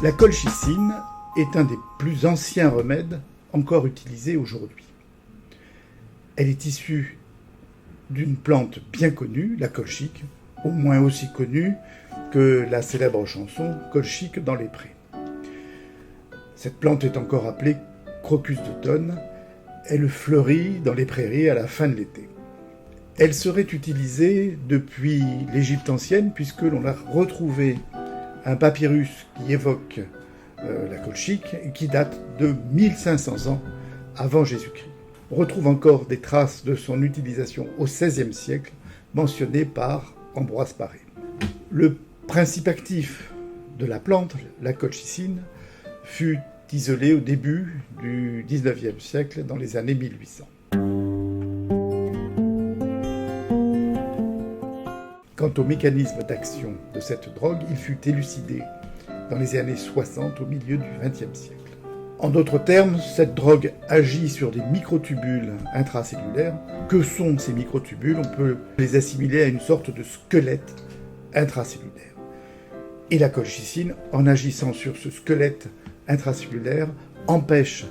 La colchicine est un des plus anciens remèdes encore utilisés aujourd'hui. Elle est issue d'une plante bien connue, la colchique, au moins aussi connue que la célèbre chanson « Colchique dans les prés ». Cette plante est encore appelée crocus d'automne. Elle fleurit dans les prairies à la fin de l'été. Elle serait utilisée depuis l'Égypte ancienne puisque l'on a retrouvé un papyrus qui évoque la colchique et qui date de 1500 ans avant Jésus-Christ. On retrouve encore des traces de son utilisation au XVIe siècle, mentionnées par Ambroise Paré. Le principe actif de la plante, la colchicine, fut isolé au début du XIXe siècle, dans les années 1800. Quant au mécanisme d'action de cette drogue, il fut élucidé dans les années 60, au milieu du XXe siècle. En d'autres termes, cette drogue agit sur des microtubules intracellulaires. Que sont ces microtubules? On peut les assimiler à une sorte de squelette intracellulaire. Et la colchicine, en agissant sur ce squelette intracellulaire, empêche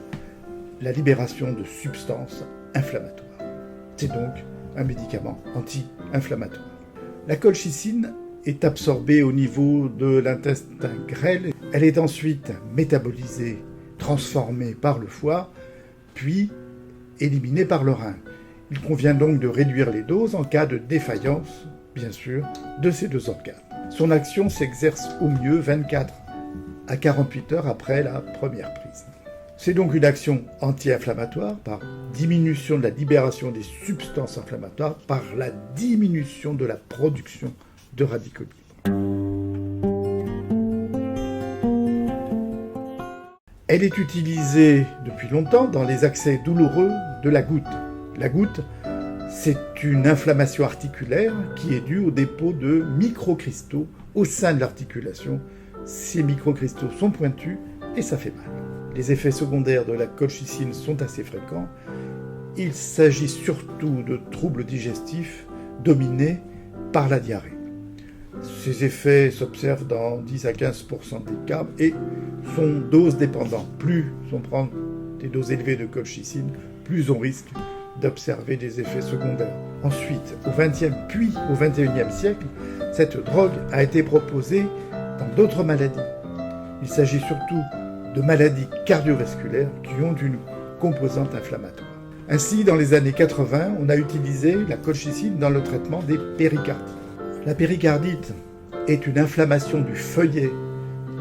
la libération de substances inflammatoires. C'est donc un médicament anti-inflammatoire. La colchicine est absorbée au niveau de l'intestin grêle. Elle est ensuite métabolisée, transformée par le foie, puis éliminée par le rein. Il convient donc de réduire les doses en cas de défaillance, bien sûr, de ces deux organes. Son action s'exerce au mieux 24 à 48 heures après la première prise. C'est donc une action anti-inflammatoire par diminution de la libération des substances inflammatoires, par la diminution de la production de radicaux libres. Elle est utilisée depuis longtemps dans les accès douloureux de la goutte. La goutte, c'est une inflammation articulaire qui est due au dépôt de microcristaux au sein de l'articulation. Ces microcristaux sont pointus et ça fait mal. Les effets secondaires de la colchicine sont assez fréquents. Il s'agit surtout de troubles digestifs dominés par la diarrhée. Ces effets s'observent dans 10 à 15% des cas et sont dose dépendants. Plus on prend des doses élevées de colchicine, plus on risque d'observer des effets secondaires. Ensuite, au XXe puis au XXIe siècle, cette drogue a été proposée dans d'autres maladies. Il s'agit surtout de maladies cardiovasculaires qui ont une composante inflammatoire. Ainsi, dans les années 80, on a utilisé la colchicine dans le traitement des péricardites. La péricardite est une inflammation du feuillet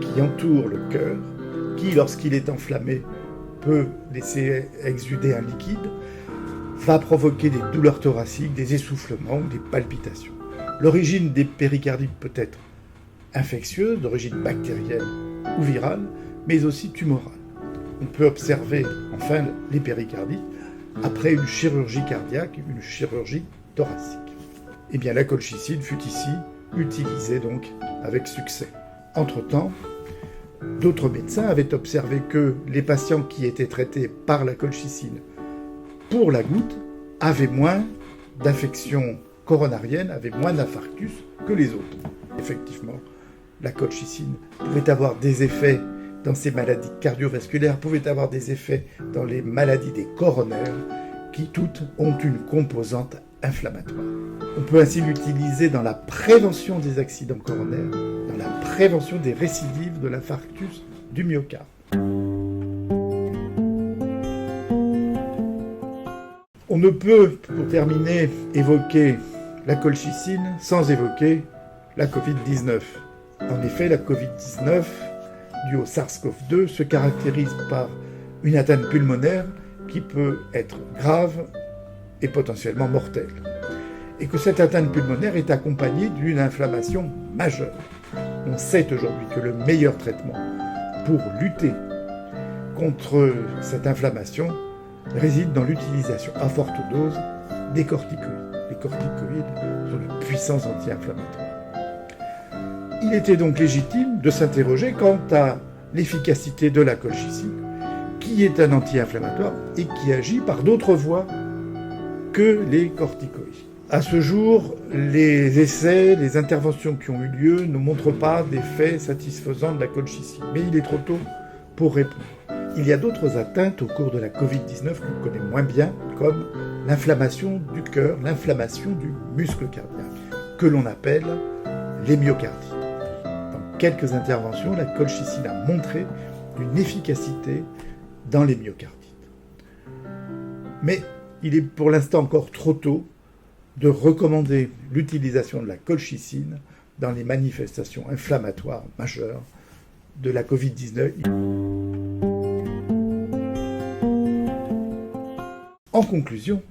qui entoure le cœur, qui, lorsqu'il est enflammé, peut laisser exuder un liquide, va provoquer des douleurs thoraciques, des essoufflements ou des palpitations. L'origine des péricardites peut être infectieuse, d'origine bactérienne ou virale, mais aussi tumorale. On peut observer enfin les péricardites après une chirurgie cardiaque, une chirurgie thoracique. Eh bien, la colchicine fut ici utilisée donc avec succès. Entre-temps, d'autres médecins avaient observé que les patients qui étaient traités par la colchicine pour la goutte avaient moins d'infections coronariennes, avaient moins d'infarctus que les autres. Effectivement, la colchicine pouvait avoir des effets dans ces maladies cardiovasculaires, pouvait avoir des effets dans les maladies des coronaires, qui toutes ont une composante inflammatoire. On peut ainsi l'utiliser dans la prévention des accidents coronaires, dans la prévention des récidives de l'infarctus du myocarde. On ne peut, pour terminer, évoquer la colchicine sans évoquer la Covid-19. En effet, la Covid-19, due au SARS-CoV-2, se caractérise par une atteinte pulmonaire qui peut être grave et potentiellement mortelle. Et que cette atteinte pulmonaire est accompagnée d'une inflammation majeure. On sait aujourd'hui que le meilleur traitement pour lutter contre cette inflammation réside dans l'utilisation à forte dose des corticoïdes. Les corticoïdes sont de puissants anti-inflammatoires. Il était donc légitime de s'interroger quant à l'efficacité de la colchicine, qui est un anti-inflammatoire et qui agit par d'autres voies que les corticoïdes. À ce jour, les essais, les interventions qui ont eu lieu ne montrent pas d'effet satisfaisant de la colchicine. Mais il est trop tôt pour répondre. Il y a d'autres atteintes au cours de la Covid-19 qu'on connaît moins bien, comme l'inflammation du cœur, l'inflammation du muscle cardiaque, que l'on appelle l'hémiocardies. Dans quelques interventions, la colchicine a montré une efficacité dans les myocardites. Mais il est pour l'instant encore trop tôt de recommander l'utilisation de la colchicine dans les manifestations inflammatoires majeures de la Covid-19. En conclusion,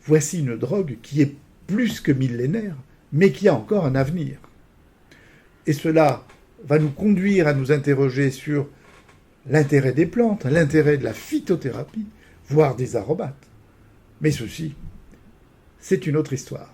voici une drogue qui est plus que millénaire, mais qui a encore un avenir. Et cela va nous conduire à nous interroger sur l'intérêt des plantes, l'intérêt de la phytothérapie, voire des aromates. Mais ceci, c'est une autre histoire.